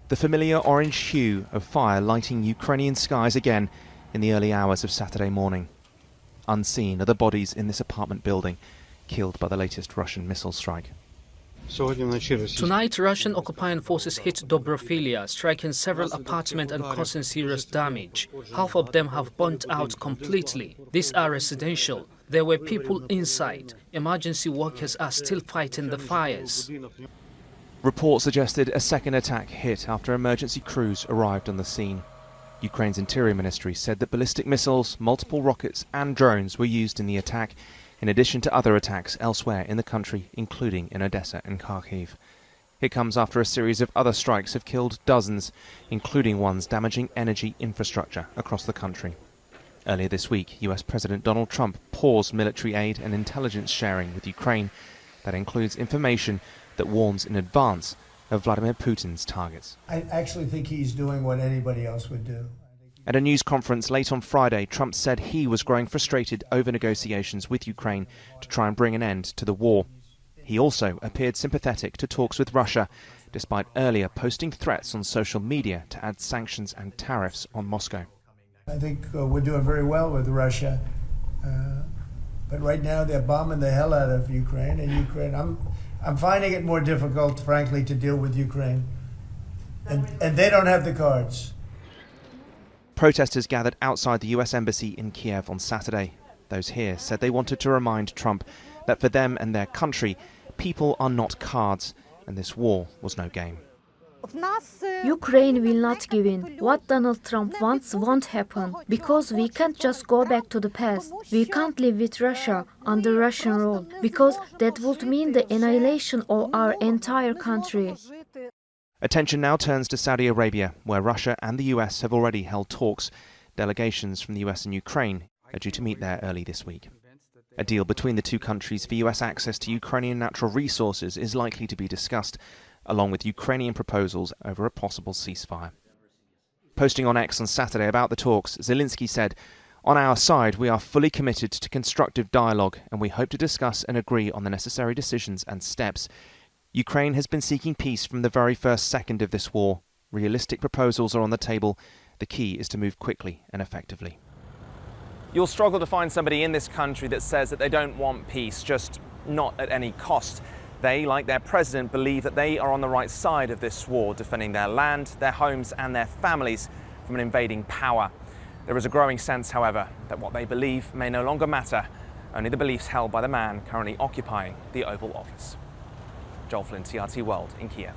The familiar orange hue of fire lighting Ukrainian skies again in the early hours of Saturday morning. Unseen are the bodies in this apartment building, killed by the latest Russian missile strike. Tonight, Russian occupying forces hit Dobrofilia, striking several apartments and causing serious damage. Half of them have burnt out completely. These are residential. There were people inside. Emergency workers are still fighting the fires. Reports suggested a second attack hit after emergency crews arrived on the scene. Ukraine's Interior Ministry said that ballistic missiles, multiple rockets and drones were used in the attack, in addition to other attacks elsewhere in the country, including in Odessa and Kharkiv. It comes after a series of other strikes have killed dozens, including ones damaging energy infrastructure across the country. Earlier this week, US President Donald Trump paused military aid and intelligence sharing with Ukraine. That includes information that warns in advance of Vladimir Putin's targets. I actually think he's doing what anybody else would do. At a news conference late on Friday, Trump said he was growing frustrated over negotiations with Ukraine to try and bring an end to the war. He also appeared sympathetic to talks with Russia, despite earlier posting threats on social media to add sanctions and tariffs on Moscow. I think we're doing very well with Russia, but right now they're bombing the hell out of Ukraine, and I'm finding it more difficult, frankly, to deal with Ukraine, and they don't have the cards. Protesters gathered outside the US Embassy in Kiev on Saturday. Those here said they wanted to remind Trump that for them and their country, people are not cards, and this war was no game. Ukraine will not give in. What Donald Trump wants won't happen, because we can't just go back to the past. We can't live with Russia under Russian rule, because that would mean the annihilation of our entire country. Attention now turns to Saudi Arabia, where Russia and the US have already held talks. Delegations from the US and Ukraine are due to meet there early this week. A deal between the two countries for US access to Ukrainian natural resources is likely to be discussed, along with Ukrainian proposals over a possible ceasefire. Posting on X on Saturday about the talks, Zelenskyy said, "On our side, we are fully committed to constructive dialogue, and we hope to discuss and agree on the necessary decisions and steps. Ukraine has been seeking peace from the very first second of this war. Realistic proposals are on the table. The key is to move quickly and effectively." You'll struggle to find somebody in this country that says that they don't want peace, just not at any cost. They, like their president, believe that they are on the right side of this war, defending their land, their homes and their families from an invading power. There is a growing sense, however, that what they believe may no longer matter, only the beliefs held by the man currently occupying the Oval Office. Flynn, TRT World in Kiev.